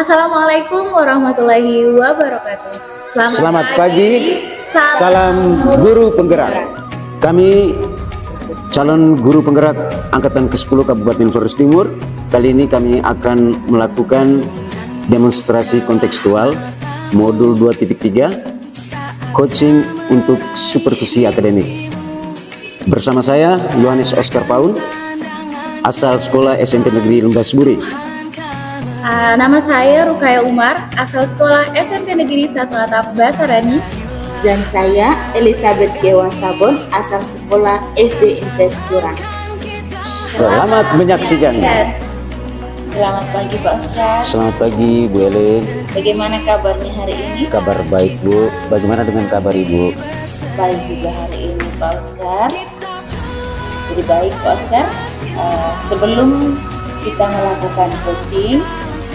Assalamualaikum warahmatullahi wabarakatuh. Selamat pagi, salam guru penggerak. Kami calon guru penggerak Angkatan ke-10 Kabupaten Flores Timur. Kali ini kami akan melakukan demonstrasi kontekstual modul 2.3 coaching untuk supervisi akademik. Bersama saya Yohanes Oscar Paun, asal sekolah SMP Negeri Lembasburi. Nama saya Rukaya Umar, asal sekolah SMP Negeri 1 Atap Basarani. Dan saya Elizabeth Dewa Sabon, asal sekolah SD Intes Kurang. Selamat menyaksikan. Selamat pagi Pak Oscar. Selamat pagi Bu Ele. Bagaimana kabarnya hari ini? Kabar baik Bu. Bagaimana dengan kabar Ibu? Baik juga hari ini Pak Oscar. Jadi baik Pak Oscar. Sebelum kita melakukan coaching,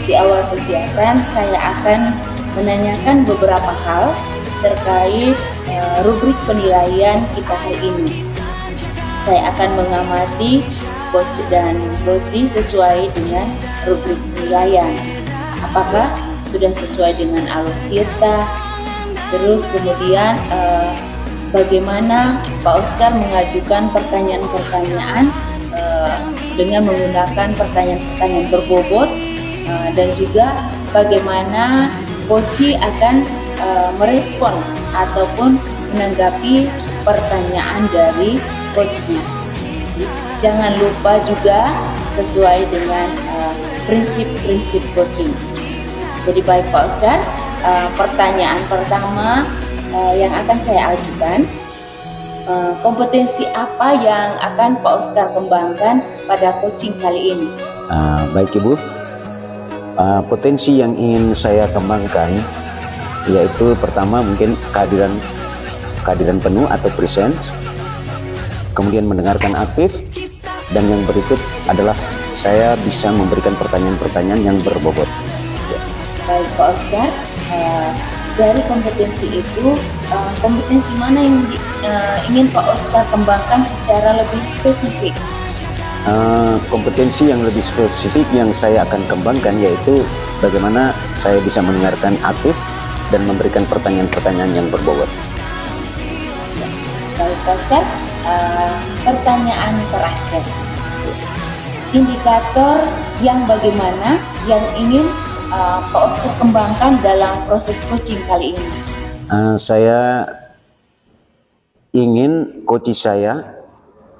di awal kegiatan saya akan menanyakan beberapa hal terkait rubrik penilaian kita hari ini. Saya akan mengamati coach dan coachee sesuai dengan rubrik penilaian. Apakah sudah sesuai dengan alur kita? Terus kemudian bagaimana Pak Oscar mengajukan pertanyaan-pertanyaan dengan menggunakan pertanyaan-pertanyaan berbobot, dan juga bagaimana coachee akan merespon ataupun menanggapi pertanyaan dari coachnya. Jangan lupa juga sesuai dengan prinsip-prinsip coaching. Jadi baik Pak Oscar, pertanyaan pertama yang akan saya ajukan, kompetensi apa yang akan Pak Oscar kembangkan pada coaching kali ini? Baik Ibu, potensi yang ingin saya kembangkan yaitu pertama mungkin kehadiran penuh atau present, kemudian mendengarkan aktif, dan yang berikut adalah saya bisa memberikan pertanyaan-pertanyaan yang berbobot. Baik Pak Oscar, dari kompetensi itu, kompetensi mana yang ingin Pak Oscar kembangkan secara lebih spesifik? Kompetensi yang lebih spesifik yang saya akan kembangkan yaitu bagaimana saya bisa mendengarkan aktif dan memberikan pertanyaan-pertanyaan yang berbobot. Baik Pak Oscar, pertanyaan terakhir, indikator yang bagaimana yang ingin Pak Oscar kembangkan dalam proses coaching kali ini? Saya ingin coach saya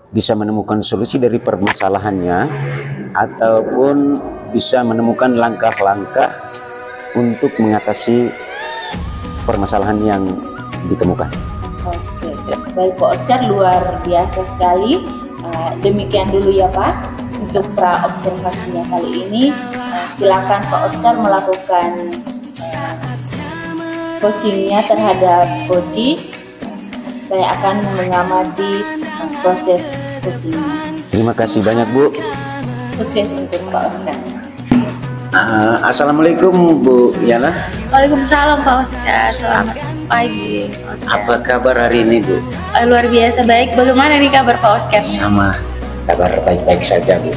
bisa menemukan solusi dari permasalahannya ataupun bisa menemukan langkah-langkah untuk mengatasi permasalahan yang ditemukan. Oke, baik Pak Oscar, luar biasa sekali. Demikian dulu ya Pak untuk pra observasinya kali ini. Silakan Pak Oscar melakukan coachingnya terhadap coachee. Saya akan mengamati proses coachingnya. Terima kasih banyak Bu. Sukses untuk Pak Oscar. Assalamualaikum Bu Yana. Waalaikumsalam Pak Oscar. Selamat pagi Pak Oscar. Apa kabar hari ini Bu? Luar biasa baik. Bagaimana nih kabar Pak Oscar? Sama, kabar baik-baik saja Bu.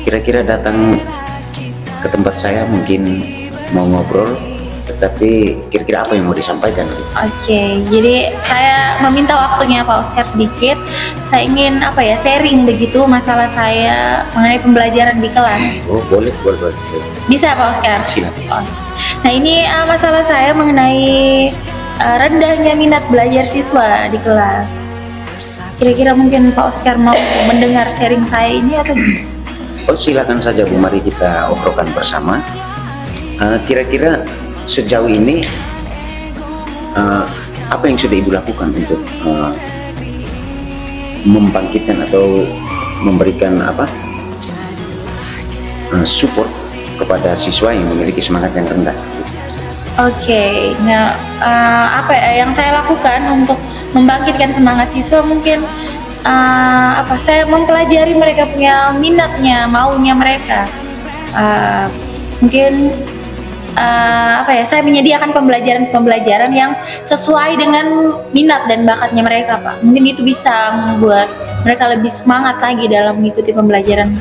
Kira-kira datang ke tempat saya mungkin mau ngobrol, tetapi kira-kira apa yang mau disampaikan? Oke, jadi saya meminta waktunya Pak Oscar sedikit. Saya ingin sharing begitu masalah saya mengenai pembelajaran di kelas. Oh boleh. Bisa Pak Oscar? Silakan. Nah ini masalah saya mengenai rendahnya minat belajar siswa di kelas. Kira-kira mungkin Pak Oscar mau mendengar sharing saya ini atau? Oh silakan saja Bu, mari kita obrolkan bersama. Kira-kira sejauh ini apa yang sudah Ibu lakukan untuk membangkitkan atau memberikan support kepada siswa yang memiliki semangat yang rendah? Oke, nah yang saya lakukan untuk membangkitkan semangat siswa mungkin saya mempelajari mereka punya minatnya, maunya mereka. Mungkin saya menyediakan pembelajaran yang sesuai dengan minat dan bakatnya mereka Pak. Mungkin itu bisa membuat mereka lebih semangat lagi dalam mengikuti pembelajaran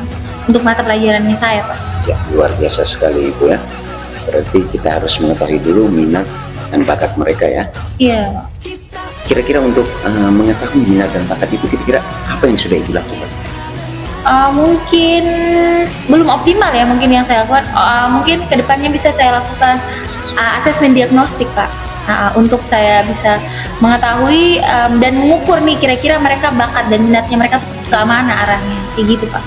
untuk mata pelajarannya saya, Pak. Ya, luar biasa sekali Ibu ya. Berarti kita harus mengetahui dulu minat dan bakat mereka ya. Iya. Kira-kira untuk mengetahui minat dan bakat itu, kira-kira apa yang sudah Ibu lakukan? Mungkin belum optimal ya mungkin yang saya lakukan. Mungkin kedepannya bisa saya lakukan asesmen diagnostik, Pak. Untuk saya bisa mengetahui dan mengukur nih kira-kira mereka bakat dan minatnya mereka ke mana arahnya, kayak gitu, Pak.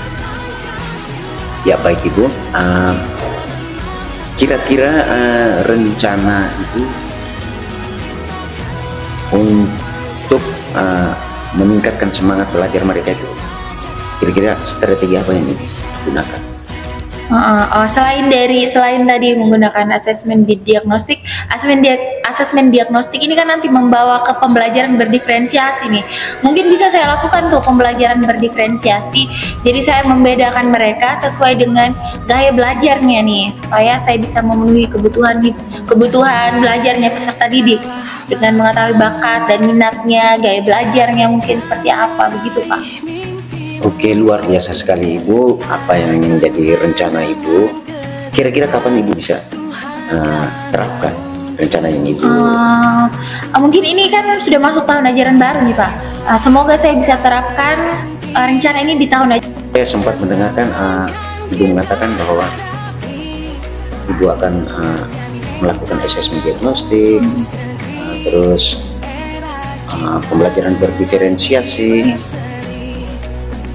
Ya baik Ibu, kira-kira rencana Ibu untuk meningkatkan semangat belajar mereka itu, kira-kira strategi apa yang digunakan? Selain tadi menggunakan asesmen diagnostik, asesmen diagnostik ini kan nanti membawa ke pembelajaran berdiferensiasi nih. Mungkin bisa saya lakukan tuh pembelajaran berdiferensiasi. Jadi saya membedakan mereka sesuai dengan gaya belajarnya nih, supaya saya bisa memenuhi kebutuhan belajarnya peserta didik dengan mengetahui bakat dan minatnya, gaya belajarnya mungkin seperti apa, begitu Pak. Oke, luar biasa sekali Ibu. Apa yang menjadi rencana Ibu? Kira-kira kapan Ibu bisa terapkan rencana yang Ibu? Mungkin ini kan sudah masuk tahun ajaran baru nih Pak. Semoga saya bisa terapkan rencana ini di tahun ajaran. Saya sempat mendengarkan Ibu mengatakan bahwa Ibu akan melakukan asesmen diagnostik, terus pembelajaran berdiferensiasi,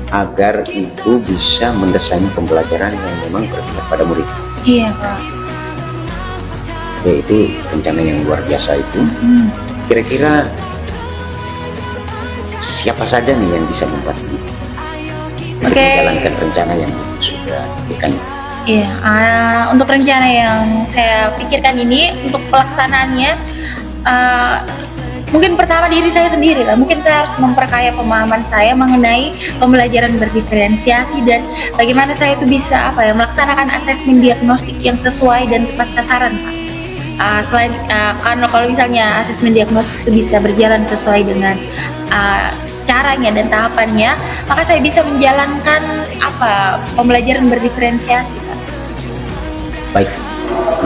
agar Ibu bisa mendesain pembelajaran yang memang berpihak pada murid. Iya Pak. Ya, itu rencana yang luar biasa itu. Kira-kira siapa saja nih yang bisa membantu untuk menjalankan rencana yang sudah diberikan? Iya, untuk rencana yang saya pikirkan ini, untuk pelaksanaannya mungkin pertama diri saya sendiri lah. Mungkin saya harus memperkaya pemahaman saya mengenai pembelajaran berdiferensiasi dan bagaimana saya itu bisa melaksanakan asesmen diagnostik yang sesuai dan tepat sasaran, Pak. Karena kalau misalnya asesmen diagnostik itu bisa berjalan sesuai dengan caranya dan tahapannya, maka saya bisa menjalankan pembelajaran berdiferensiasi, Pak. Baik,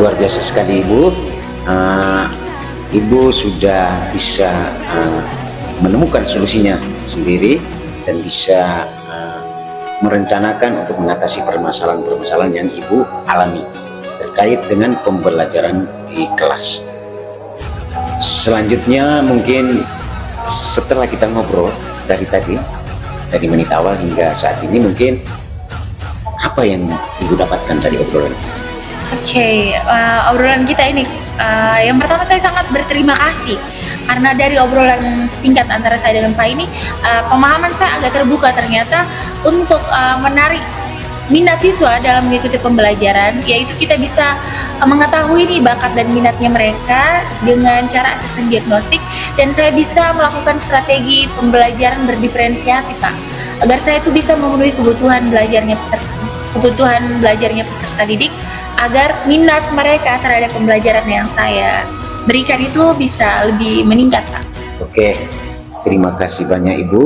luar biasa sekali Ibu. Ibu sudah bisa menemukan solusinya sendiri dan bisa merencanakan untuk mengatasi permasalahan-permasalahan yang Ibu alami terkait dengan pembelajaran di kelas. Selanjutnya mungkin setelah kita ngobrol dari dari menit awal hingga saat ini, mungkin apa yang Ibu dapatkan dari obrolan? Obrolan kita ini, yang pertama saya sangat berterima kasih karena dari obrolan singkat antara saya dengan Pak ini, pemahaman saya agak terbuka ternyata untuk menarik minat siswa dalam mengikuti pembelajaran, yaitu kita bisa mengetahui nih bakat dan minatnya mereka dengan cara asesmen diagnostik, dan saya bisa melakukan strategi pembelajaran berdiferensiasi, Pak, agar saya itu bisa memenuhi kebutuhan belajarnya peserta didik, agar minat mereka terhadap pembelajaran yang saya berikan itu bisa lebih meningkat, Pak. Oke, terima kasih banyak Ibu.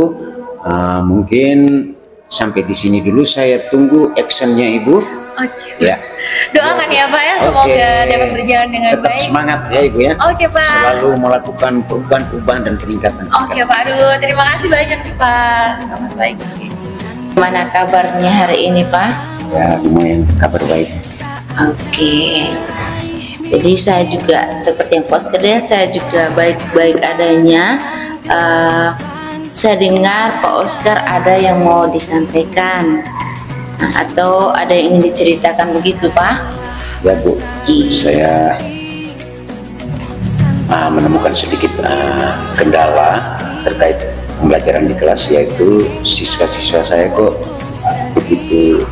Mungkin sampai di sini dulu, saya tunggu actionnya Ibu. Oke. Ya. Doakan ya Pak ya, semoga dapat berjalan dengan Tetap baik. semangat ya Ibu ya. Oke Pak. Selalu melakukan perubahan dan peningkatan. Oke Pak, aduh terima kasih banyak nih Pak. Selamat baik. Gimana kabarnya hari ini Pak? Ya lumayan, kabar baik. Oke. Jadi saya juga seperti yang Pak Oscar, saya juga baik-baik adanya. Saya dengar Pak Oscar ada yang mau disampaikan atau ada yang ingin diceritakan, begitu Pak? Ya Bu, saya menemukan sedikit kendala terkait pembelajaran di kelas, yaitu siswa-siswa saya kok begitu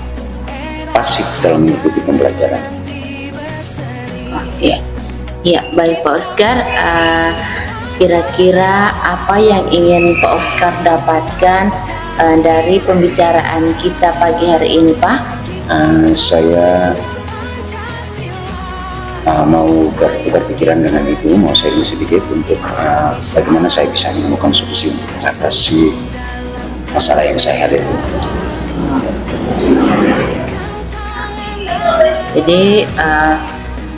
pasif dalam mengikuti pembelajaran. Ya, baik Pak Oscar. Kira-kira apa yang ingin Pak Oscar dapatkan dari pembicaraan kita pagi hari ini, Pak? Saya mau bertukar pikiran dengan Ibu, mau saya ini sedikit untuk bagaimana saya bisa menemukan solusi untuk mengatasi masalah yang saya hadapi. Jadi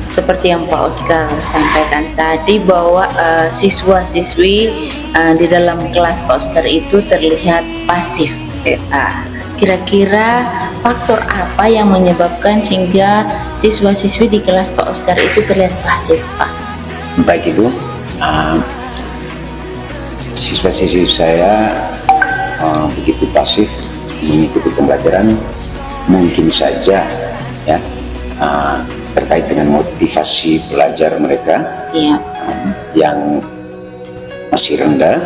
seperti yang Pak Oscar sampaikan tadi bahwa siswa-siswi di dalam kelas Pak Oscar itu terlihat pasif. Kira-kira faktor apa yang menyebabkan sehingga siswa-siswi di kelas Pak Oscar itu terlihat pasif, Pak? Baik Ibu, siswa-siswi saya begitu pasif mengikuti pembelajaran, mungkin saja ya terkait dengan motivasi belajar mereka yang masih rendah,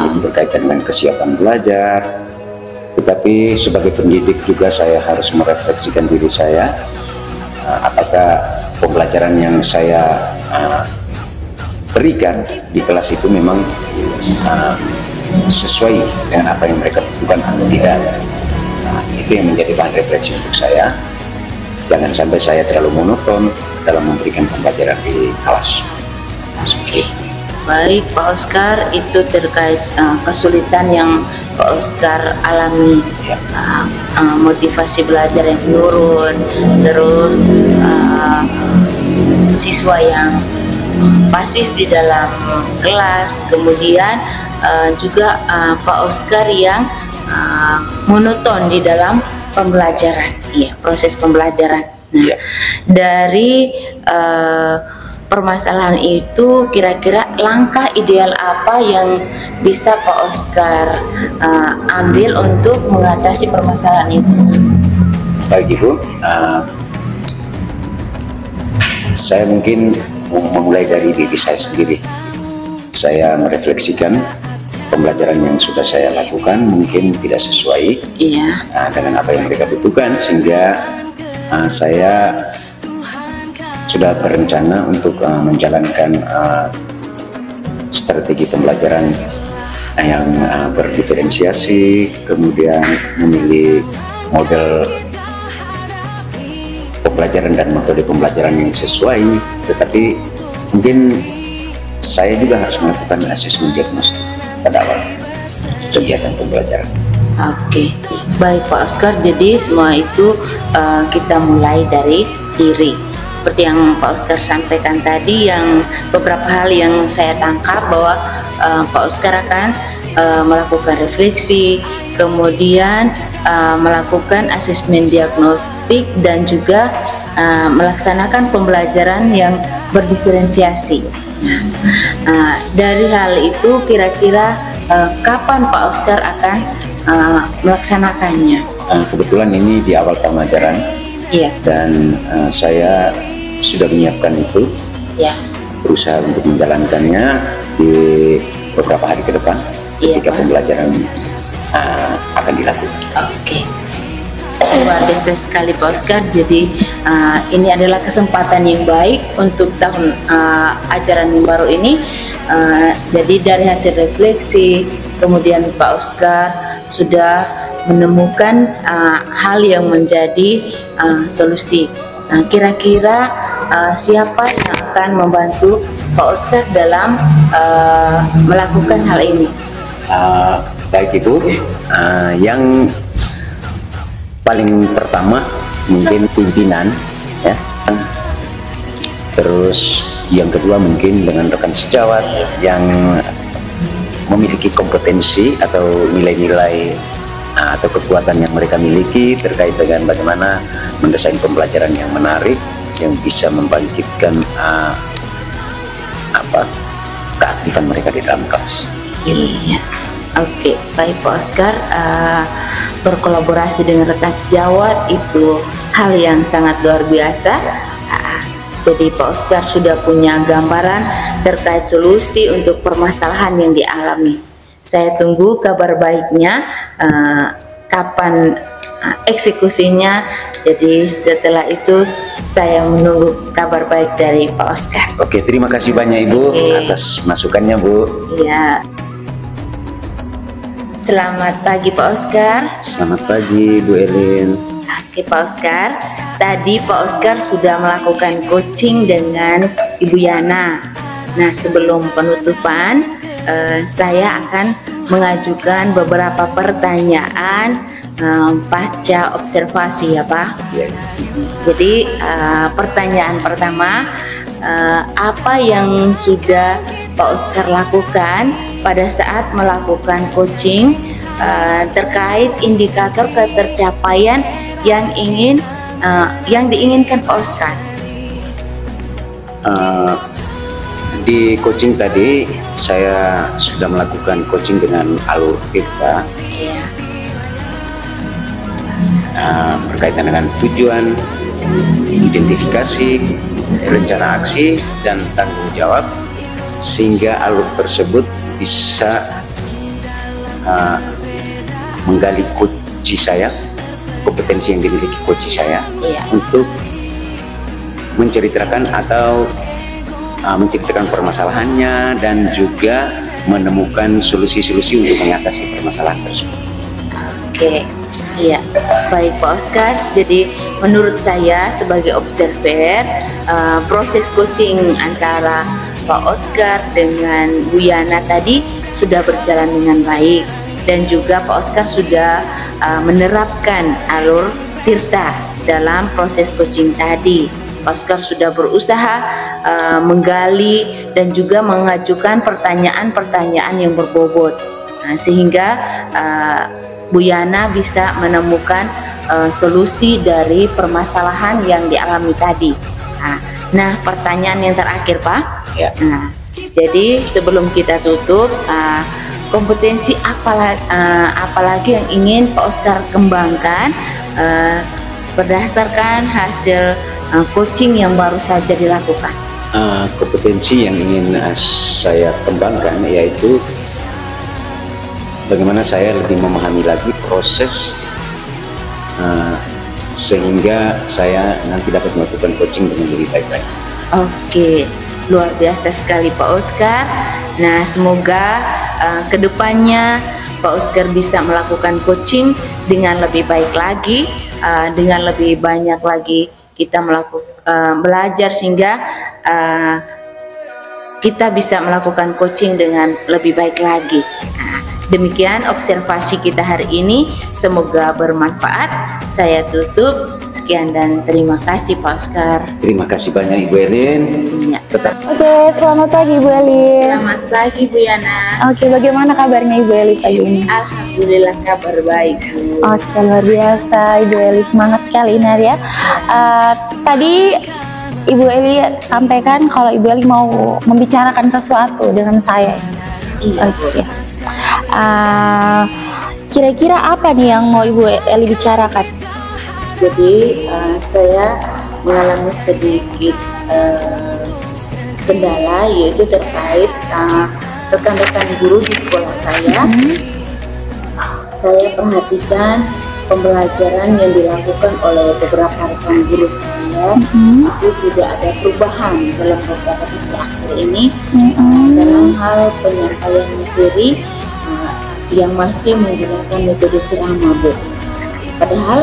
itu berkaitan dengan kesiapan belajar. Tetapi sebagai pendidik juga saya harus merefleksikan diri saya, apakah pembelajaran yang saya berikan di kelas itu memang sesuai dengan apa yang mereka butuhkan atau tidak. Itu yang menjadi bahan refleksi untuk saya. Jangan sampai saya terlalu monoton dalam memberikan pembelajaran di kelas. Oke, baik Pak Oscar, itu terkait kesulitan yang Pak Oscar alami, motivasi belajar yang menurun, terus siswa yang pasif di dalam kelas, kemudian juga Pak Oscar yang monoton di dalam pembelajaran, proses pembelajaran. Nah, dari permasalahan itu kira-kira langkah ideal apa yang bisa Pak Oscar ambil untuk mengatasi permasalahan itu? Baik Ibu, saya mungkin memulai dari diri saya sendiri. Saya merefleksikan pembelajaran yang sudah saya lakukan mungkin tidak sesuai dengan apa yang mereka butuhkan, sehingga saya sudah berencana untuk menjalankan strategi pembelajaran yang berdiferensiasi, kemudian memilih model pembelajaran dan metode pembelajaran yang sesuai. Tetapi mungkin saya juga harus melakukan asesmen diagnostik pada awal kegiatan pembelajaran. Oke, baik Pak Oscar. Jadi semua itu kita mulai dari diri. Seperti yang Pak Oscar sampaikan tadi, yang beberapa hal yang saya tangkap bahwa Pak Oscar akan melakukan refleksi, kemudian melakukan asesmen diagnostik, dan juga melaksanakan pembelajaran yang berdiferensiasi. Dari hal itu kira-kira kapan Pak Oscar akan melaksanakannya? Kebetulan ini di awal pembelajaran, dan saya sudah menyiapkan itu, berusaha untuk menjalankannya di beberapa hari ke depan ketika pembelajaran akan dilakukan. Oke. Luar biasa sekali Pak Oscar. Jadi ini adalah kesempatan yang baik untuk tahun ajaran yang baru ini. Jadi dari hasil refleksi, kemudian Pak Oscar sudah menemukan hal yang menjadi solusi. Nah, kira-kira siapa yang akan membantu Pak Oscar dalam melakukan hal ini? Baik Ibu, yang paling pertama mungkin pimpinan, ya. Terus yang kedua mungkin dengan rekan sejawat yang memiliki kompetensi atau nilai-nilai atau kekuatan yang mereka miliki terkait dengan bagaimana mendesain pembelajaran yang menarik, yang bisa membangkitkan keaktifan mereka di dalam kelas. Iya. Oke, baik Pak Oscar, berkolaborasi dengan rekan sejawat itu hal yang sangat luar biasa. Jadi Pak Oscar sudah punya gambaran terkait solusi untuk permasalahan yang dialami. Saya tunggu kabar baiknya, kapan eksekusinya. Jadi setelah itu saya menunggu kabar baik dari Pak Oscar. Oke, terima kasih banyak Ibu atas masukannya Bu. Iya. Selamat pagi Pak Oscar. Selamat pagi Bu Elin. Oke Pak Oscar, tadi Pak Oscar sudah melakukan coaching dengan Ibu Yana. Nah, sebelum penutupan saya akan mengajukan beberapa pertanyaan pasca observasi ya Pak. Ya. Jadi pertanyaan pertama, apa yang sudah Pak Oscar lakukan pada saat melakukan coaching terkait indikator ketercapaian yang diinginkan Pak Oscar? Di coaching tadi saya sudah melakukan coaching dengan alur tirta berkaitan dengan tujuan, identifikasi, rencana aksi, dan tanggung jawab, sehingga alur tersebut bisa menggali coach saya, kompetensi yang dimiliki coach saya, untuk menceritakan atau menceritakan permasalahannya dan juga menemukan solusi-solusi untuk mengatasi permasalahan tersebut. Oke, iya, baik Pak Oscar. Jadi menurut saya sebagai observer, proses coaching antara Pak Oscar dengan Bu Yana tadi sudah berjalan dengan baik, dan juga Pak Oscar sudah menerapkan alur tirta dalam proses coaching tadi. Pak Oscar sudah berusaha menggali dan juga mengajukan pertanyaan-pertanyaan yang berbobot, sehingga Bu Yana bisa menemukan solusi dari permasalahan yang dialami tadi. Nah, pertanyaan yang terakhir Pak. Ya. Nah, jadi sebelum kita tutup, kompetensi apalagi yang ingin Pak Oscar kembangkan berdasarkan hasil coaching yang baru saja dilakukan? Kompetensi yang ingin saya kembangkan yaitu bagaimana saya lebih memahami lagi proses sehingga saya nanti dapat melakukan coaching dengan lebih baik lagi. Oke, luar biasa sekali Pak Oscar. Nah, semoga kedepannya Pak Oscar bisa melakukan coaching dengan lebih baik lagi, dengan lebih banyak lagi kita belajar, sehingga kita bisa melakukan coaching dengan lebih baik lagi. Demikian observasi kita hari ini, semoga bermanfaat. Saya tutup, sekian dan terima kasih Pak Oscar. Terima kasih banyak Ibu Elin. Ya. Oke, selamat pagi Bu Elin. Selamat pagi Bu Yana. Oke, bagaimana kabarnya Ibu Eli pagi ini? Alhamdulillah kabar baik Bu. Oke, luar biasa Ibu Eli, semangat sekali ini hari ya. Tadi Ibu Eli sampaikan kalau Ibu Eli mau membicarakan sesuatu dengan saya. Iya, Oke. Kira-kira apa nih yang mau Ibu Eli bicarakan? Jadi saya mengalami sedikit kendala, yaitu terkait rekan-rekan guru di sekolah saya. Saya perhatikan pembelajaran yang dilakukan oleh beberapa rekan guru saya masih tidak ada perubahan dalam beberapa titik akhir ini dalam hal penyampaian materi yang masih menggunakan metode ceramah Bu. Padahal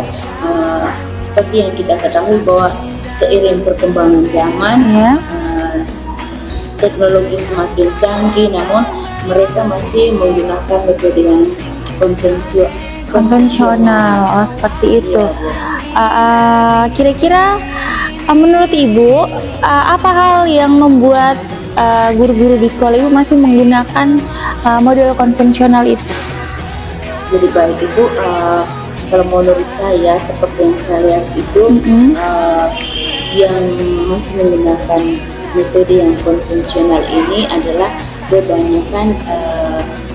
seperti yang kita ketahui bahwa seiring perkembangan zaman, teknologi semakin canggih, namun mereka masih menggunakan metode yang konvensional. Oh, seperti itu. Kira-kira menurut Ibu, apa hal yang membuat guru-guru di sekolah Ibu masih menggunakan model konvensional itu? Jadi baik Ibu, kalau menurut saya seperti yang saya lihat itu yang masih menggunakan metode yang konvensional ini adalah kebanyakan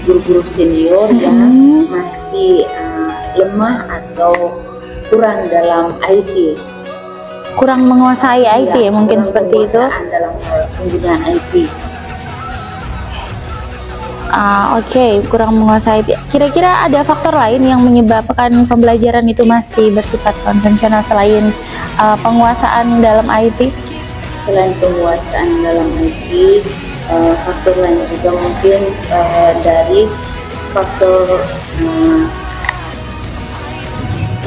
guru-guru senior yang masih lemah atau kurang dalam IT, kurang menguasai IT ya, mungkin seperti itu. Dalam penggunaan IT. Oke, kurang menguasai IT. Kira-kira ada faktor lain yang menyebabkan pembelajaran itu masih bersifat konvensional selain penguasaan dalam IT? Selain penguasaan dalam IT, faktor lain juga mungkin dari faktor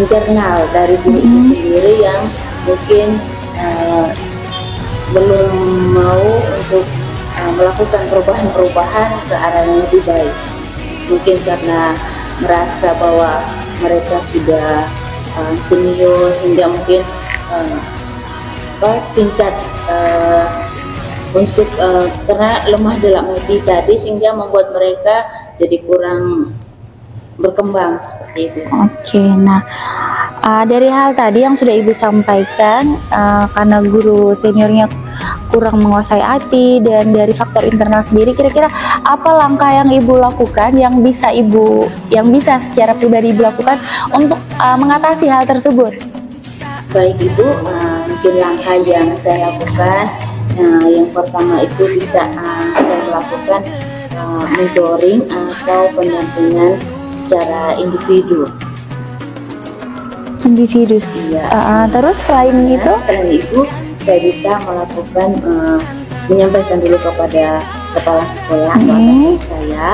internal dari guru itu sendiri yang mungkin belum mau untuk melakukan perubahan-perubahan ke arah yang lebih baik. Mungkin karena merasa bahwa mereka sudah senior hingga mungkin tingkat untuk karena lemah dalam IT tadi sehingga membuat mereka jadi kurang berkembang seperti itu. Oke, nah dari hal tadi yang sudah Ibu sampaikan, karena guru seniornya kurang menguasai IT dan dari faktor internal sendiri, kira-kira apa langkah yang Ibu lakukan yang bisa secara pribadi Ibu lakukan untuk mengatasi hal tersebut? Baik Ibu, mungkin langkah yang saya lakukan, yang pertama itu bisa saya lakukan mentoring atau pendampingan secara individu. Terus selain itu saya bisa melakukan menyampaikan dulu kepada kepala sekolah atau atasan saya,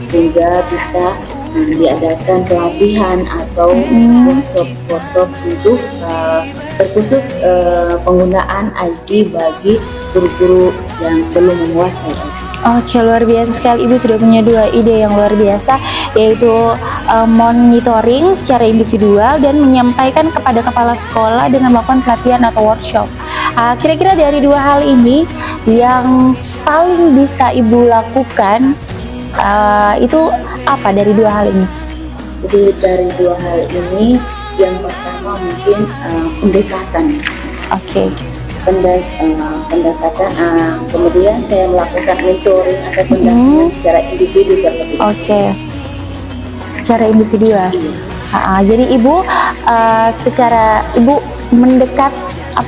sehingga bisa diadakan pelatihan atau workshop untuk terkhusus penggunaan IT bagi guru-guru yang belum menguasai IT. Oke, luar biasa sekali. Ibu sudah punya dua ide yang luar biasa, yaitu monitoring secara individual dan menyampaikan kepada kepala sekolah dengan melakukan pelatihan atau workshop. Kira-kira dari dua hal ini yang paling bisa Ibu lakukan itu apa dari dua hal ini? Jadi dari dua hal ini, yang pertama mungkin pendekatan. Oke. Pendekatan, kemudian saya melakukan mentoring atau pendampingan secara individu terlebih. Oke, secara individual. Jadi Ibu Ibu mendekat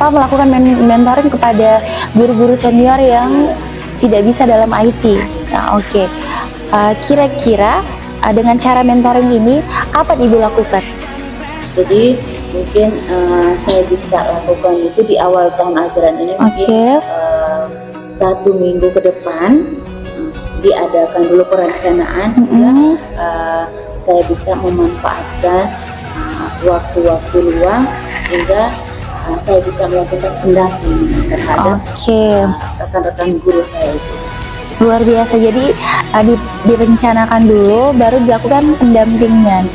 melakukan mentoring kepada guru-guru senior yang tidak bisa dalam IT. Nah, oke. Kira-kira dengan cara mentoring ini kapan Ibu lakukan? Jadi mungkin saya bisa lakukan itu di awal tahun ajaran ini, mungkin 1 minggu ke depan diadakan dulu perencanaan sehingga saya bisa memanfaatkan waktu-waktu luang hingga saya bisa melakukan pendampingan terhadap rekan-rekan guru saya itu. Luar biasa. Jadi direncanakan dulu baru dilakukan pendampingan.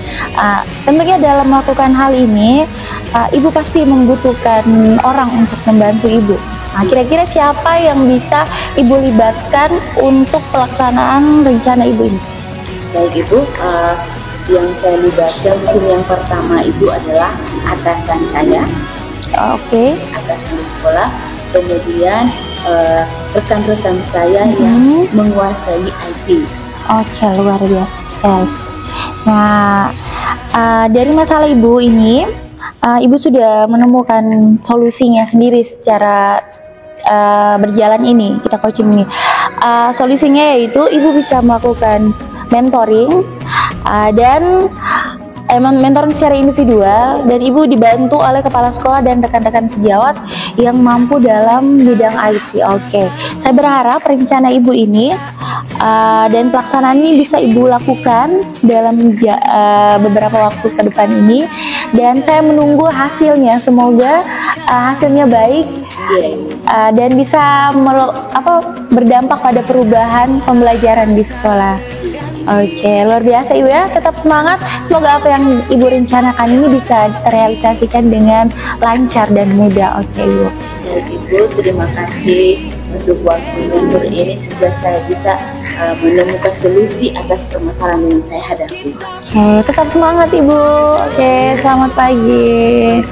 Tentunya dalam melakukan hal ini Ibu pasti membutuhkan orang untuk membantu Ibu. Kira-kira siapa yang bisa Ibu libatkan untuk pelaksanaan rencana Ibu ini? Baik Ibu, yang saya libatkan mungkin yang pertama Ibu adalah atasan saya. Atasan di sekolah, kemudian rekan-rekan saya yang menguasai IT. Oke, luar biasa sekali. Nah, dari masalah Ibu ini, Ibu sudah menemukan solusinya sendiri secara berjalan ini, kita coaching ini. Solusinya yaitu Ibu bisa melakukan mentoring dan mentoring secara individual, dan Ibu dibantu oleh kepala sekolah dan rekan-rekan sejawat yang mampu dalam bidang IT. Oke, saya berharap rencana Ibu ini dan pelaksanaan ini bisa Ibu lakukan dalam beberapa waktu ke depan ini, dan saya menunggu hasilnya. Semoga hasilnya baik dan bisa berdampak pada perubahan pembelajaran di sekolah. Oke, luar biasa Ibu ya, tetap semangat. Semoga apa yang Ibu rencanakan ini bisa terrealisasikan dengan lancar dan mudah. Oke Ibu. Ibu, terima kasih untuk waktunya sore ini sehingga saya bisa menemukan solusi atas permasalahan yang saya hadapi. Oke, tetap semangat Ibu. Oke, selamat pagi.